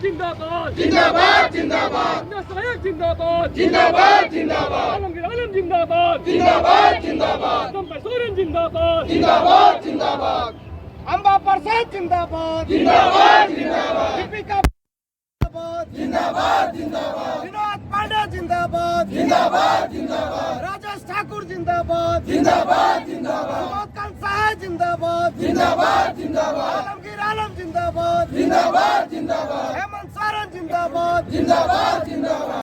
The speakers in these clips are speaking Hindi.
जिंदाबाद जिंदाबाद जिंदाबाद सहायक जिंदाबाद जिंदाबाद जिंदाबाद आलमगीर आलम जिंदाबाद जिंदाबाद जिंदाबाद चंपा सोरेन जिंदाबाद जिंदाबाद जिंदाबाद अंबा प्रसाद जिंदाबाद जिंदाबाद जिंदाबाद दीपिका जिंदाबाद जिंदाबाद विनोद पांडे जिंदाबाद जिंदाबाद जिंदाबाद राजेश ठाकुर जिंदाबाद जिंदाबाद जिंदाबाद प्रमोद कंसाय जिंदाबाद जिंदाबाद जिंदाबाद आलमगीर आलम जिंदाबाद जिंदाबाद जिंदाबाद हेमंत सोरेन जिंदाबाद जिंदाबाद जिंदाबाद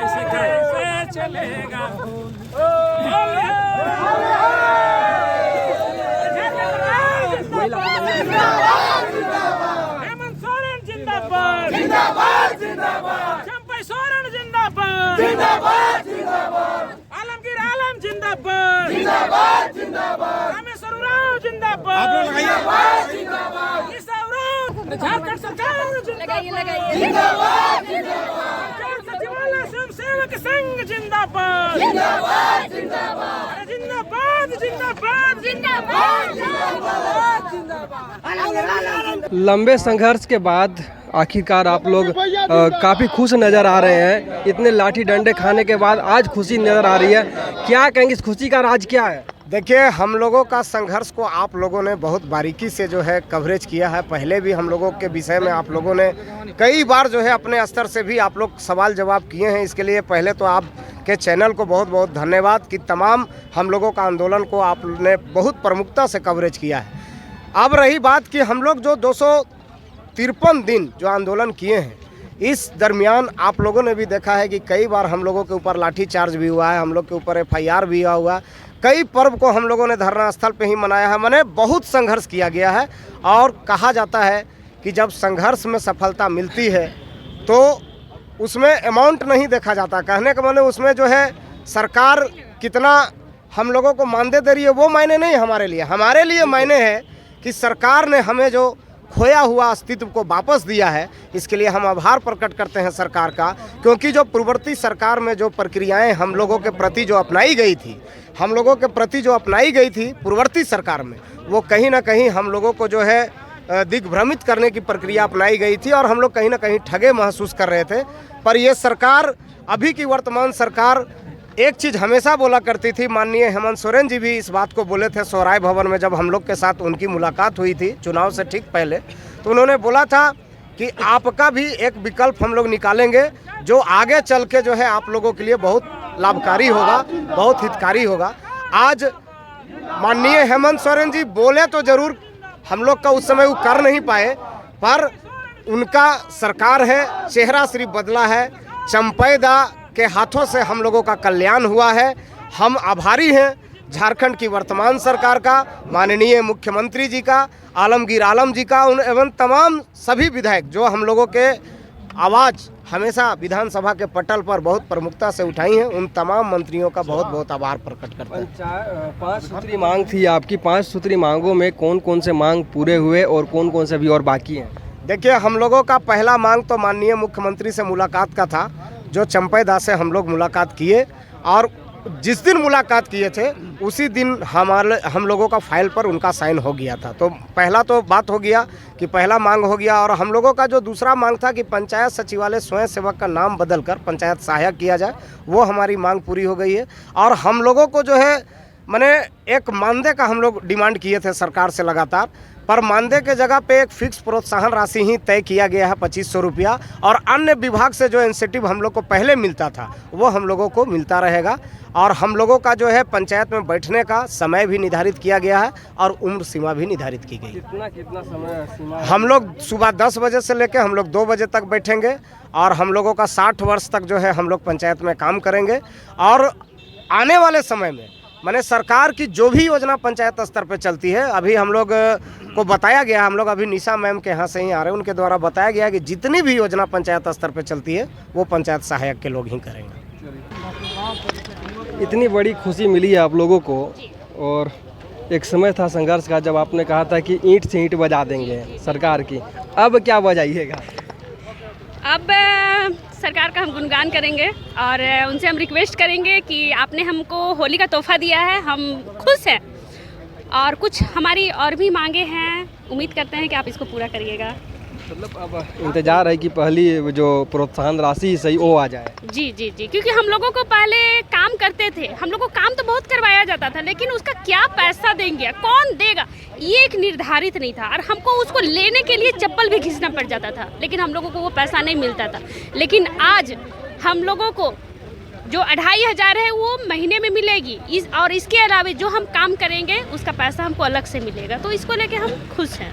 ऐसे कैसे चलेगा हेमंत सोरेन जिंदाबाद जिंदाबाद जिंदाबाद चंपा सोरेन जिंदाबाद जिंदाबाद जिंदाबाद आलमगीर आलम जिंदाबाद जिंदाबाद जिंदाबाद रामेश्वर राव जिंदाबाद जिंदाबाद जिंदाबाद झारखंड सरकार लगाइए जिंदाबाद जिंदाबाद सचिवालय स्वयं सेवक संघ जिंदाबाद जिंदाबाद जिंदाबाद जिंदाबाद जिंदाबाद जिंदाबाद लंबे संघर्ष के बाद आखिरकार आप लोग काफ़ी खुश नज़र आ रहे हैं। इतने लाठी डंडे खाने के बाद आज खुशी नज़र आ रही है। क्या कहेंगे, इस खुशी का राज क्या है? देखिए, हम लोगों का संघर्ष को आप लोगों ने बहुत बारीकी से जो है कवरेज किया है। पहले भी हम लोगों के विषय में आप लोगों ने कई बार जो है अपने स्तर से भी आप लोग सवाल जवाब किए हैं। इसके लिए पहले तो आपके चैनल को बहुत बहुत धन्यवाद कि तमाम हम लोगों का आंदोलन को आपने बहुत प्रमुखता से कवरेज किया है। अब रही बात कि हम लोग जो 253 दिन जो आंदोलन किए हैं, इस दरमियान आप लोगों ने भी देखा है कि कई बार हम लोगों के ऊपर लाठीचार्ज भी हुआ है, हम लोग के ऊपर FIR भी हुआ, कई पर्व को हम लोगों ने धरना स्थल पे ही मनाया है। मैंने बहुत संघर्ष किया गया है और कहा जाता है कि जब संघर्ष में सफलता मिलती है तो उसमें अमाउंट नहीं देखा जाता। कहने का मतलब उसमें जो है सरकार कितना हम लोगों को मानदेय दे रही है वो मायने नहीं हमारे लिए। हमारे लिए मायने है कि सरकार ने हमें जो खोया हुआ अस्तित्व को वापस दिया है, इसके लिए हम आभार प्रकट करते हैं सरकार का। क्योंकि जो पूर्ववर्ती सरकार में जो प्रक्रियाएं हम लोगों के प्रति जो अपनाई गई थी, हम लोगों के प्रति जो अपनाई गई थी पूर्ववर्ती सरकार में, वो कहीं ना कहीं हम लोगों को जो है दिग्भ्रमित करने की प्रक्रिया अपनाई गई थी और हम लोग कहीं ना कहीं ठगे महसूस कर रहे थे। पर ये सरकार, अभी की वर्तमान सरकार, एक चीज़ हमेशा बोला करती थी। माननीय हेमंत सोरेन जी भी इस बात को बोले थे सोहराय भवन में जब हम लोग के साथ उनकी मुलाकात हुई थी चुनाव से ठीक पहले, तो उन्होंने बोला था कि आपका भी एक विकल्प हम लोग निकालेंगे जो आगे चल के जो है आप लोगों के लिए बहुत लाभकारी होगा, बहुत हितकारी होगा। आज माननीय हेमंत सोरेन जी बोले तो जरूर, हम लोग का उस समय वो कर नहीं पाए, पर उनका सरकार है, चेहरा सिर्फ बदला है। चंपैदा के हाथों से हम लोगों का कल्याण हुआ है। हम आभारी हैं झारखंड की वर्तमान सरकार का, माननीय मुख्यमंत्री जी का, आलमगीर आलम जी का, उन एवं तमाम सभी विधायक जो हम लोगों के आवाज़ हमेशा विधानसभा के पटल पर बहुत प्रमुखता से उठाई हैं। उन तमाम मंत्रियों का बहुत बहुत आभार प्रकट करते हैं। 5 सूत्री मांग थी आपकी, 5 सूत्री मांगों में कौन कौन से मांग पूरे हुए और कौन कौन से अभी और बाकी हैं? देखिए, हम लोगों का पहला मांग तो माननीय मुख्यमंत्री से मुलाकात का था, जो चंपैदा से हम लोग मुलाकात किए और जिस दिन मुलाकात किए थे उसी दिन हम लोगों का फाइल पर उनका साइन हो गया था। तो पहला तो बात हो गया कि पहला मांग हो गया। और हम लोगों का जो दूसरा मांग था कि पंचायत सचिवालय स्वयं सेवक का नाम बदलकर पंचायत सहायक किया जाए, वो हमारी मांग पूरी हो गई है। और हम लोगों को जो है मैंने एक मानदेय का हम लोग डिमांड किए थे सरकार से लगातार, पर मानदेय के जगह पे एक फिक्स प्रोत्साहन राशि ही तय किया गया है 2500 रुपया, और अन्य विभाग से जो इंसेंटिव हम लोग को पहले मिलता था वो हम लोगों को मिलता रहेगा। और हम लोगों का जो है पंचायत में बैठने का समय भी निर्धारित किया गया है और उम्र सीमा भी निर्धारित की गई। कितना समय सीमा? हम लोग सुबह 10 बजे से लेकर हम लोग 2 बजे तक बैठेंगे और हम लोगों का 60 वर्ष तक जो है हम लोग पंचायत में काम करेंगे। और आने वाले समय में मैंने सरकार की जो भी योजना पंचायत स्तर पे चलती है, अभी हम लोग को बताया गया, हम लोग अभी निशा मैम के यहाँ से ही आ रहे हैं, उनके द्वारा बताया गया कि जितनी भी योजना पंचायत स्तर पे चलती है वो पंचायत सहायक के लोग ही करेंगे। इतनी बड़ी खुशी मिली है आप लोगों को, और एक समय था संघर्ष का जब आपने कहा था कि ईंट से ईंट बजा देंगे सरकार की, अब क्या बजाइएगा? अब सरकार का हम गुणगान करेंगे और उनसे हम रिक्वेस्ट करेंगे कि आपने हमको होली का तोहफा दिया है, हम खुश हैं और कुछ हमारी और भी मांगे हैं, उम्मीद करते हैं कि आप इसको पूरा करिएगा। मतलब अब इंतजार है कि पहली जो प्रोत्साहन राशि सही वो आ जाए। जी जी जी, क्योंकि हम लोगों को पहले काम करते थे, हम लोग को काम तो बहुत करवाया जाता था, लेकिन उसका क्या पैसा देंगे, कौन देगा, ये एक निर्धारित नहीं था। और हमको उसको लेने के लिए चप्पल भी घिसना पड़ जाता था, लेकिन हम लोगों को वो पैसा नहीं मिलता था। लेकिन आज हम लोगों को जो 2500 है वो महीने में मिलेगी, और इसके अलावा जो हम काम करेंगे उसका पैसा हमको अलग से मिलेगा, तो इसको लेके हम खुश हैं।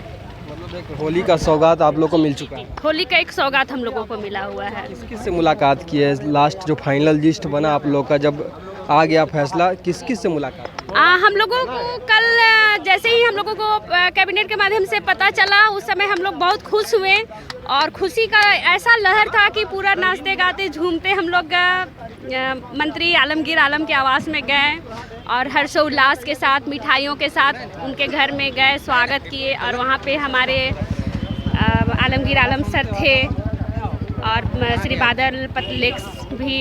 मतलब एक होली का सौगात आप लोग को मिल चुका है। होली का एक सौगात हम लोगों को मिला हुआ है। किससे मुलाकात की है? लास्ट जो फाइनल लिस्ट बना आप लोग का, जब आ गया फैसला, किस किस से मुलाकात? हम लोगों को कल जैसे ही हम लोगों को कैबिनेट के माध्यम से पता चला, उस समय हम लोग बहुत खुश हुए, और खुशी का ऐसा लहर था कि पूरा नाचते गाते झूमते हम लोग मंत्री आलमगीर आलम के आवास में गए, और हर्षोल्लास के साथ मिठाइयों के साथ उनके घर में गए, स्वागत किए। और वहाँ पे हमारे आलमगीर आलम सर थे, और श्री बादल पटलेक्स भी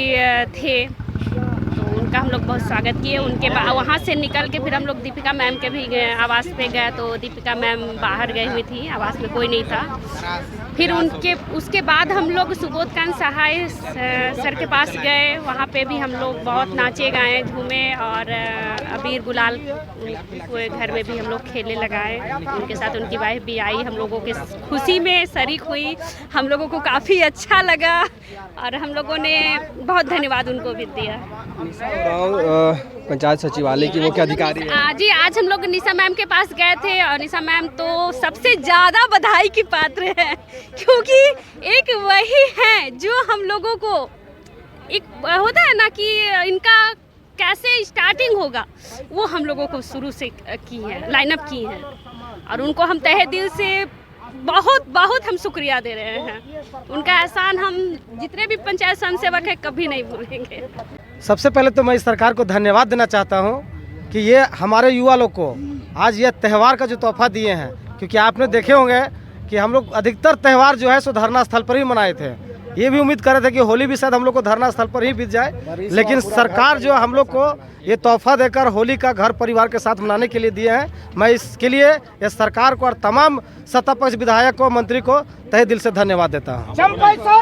थे, उनका हम लोग बहुत स्वागत किए। उनके वहाँ से निकल के फिर हम लोग दीपिका मैम के भी आवास पे गए, तो दीपिका मैम बाहर गई हुई थी, आवास में कोई नहीं था। फिर उसके बाद हम लोग सुबोधकांत सहाय सर के पास गए, वहाँ पे भी हम लोग बहुत नाचे गाए झूमे, और अबीर गुलाल उनके घर में भी हम लोग खेलने लगाए। उनके साथ उनकी वाइफ भी आई, हम लोगों के खुशी में शरीक हुई, हम लोगों को काफ़ी अच्छा लगा, और हम लोगों ने बहुत धन्यवाद उनको भी दिया। पंचायत सचिवालय की मुख्य अधिकारी जी, आज हम लोग निशा मैम के पास गए थे, और निशा मैम तो सबसे ज़्यादा बधाई की पात्र है, क्योंकि एक वही हैं जो हम लोगों को एक होता है ना कि इनका कैसे स्टार्टिंग होगा, वो हम लोगों को शुरू से की है, लाइनअप की है, और उनको हम तहे दिल से बहुत बहुत हम शुक्रिया दे रहे हैं। उनका एहसान हम जितने भी पंचायत संघ सेवक हैं कभी नहीं भूलेंगे। सबसे पहले तो मैं इस सरकार को धन्यवाद देना चाहता हूं कि ये हमारे युवा लोग को आज ये त्यौहार का जो तोहफा दिए हैं, क्योंकि आपने देखे होंगे कि हम लोग अधिकतर त्यौहार जो है सो धरना स्थल पर ही मनाए थे। ये भी उम्मीद कर रहे थे कि होली भी शायद हम लोग को धरना स्थल पर ही बीत जाए, लेकिन सरकार जो हम लोग को ये तोहफा देकर होली का घर परिवार के साथ मनाने के लिए दिए हैं। मैं इसके लिए ये सरकार को और तमाम सत्ता पक्ष विधायक को, मंत्री को तहे दिल से धन्यवाद देता हूँ।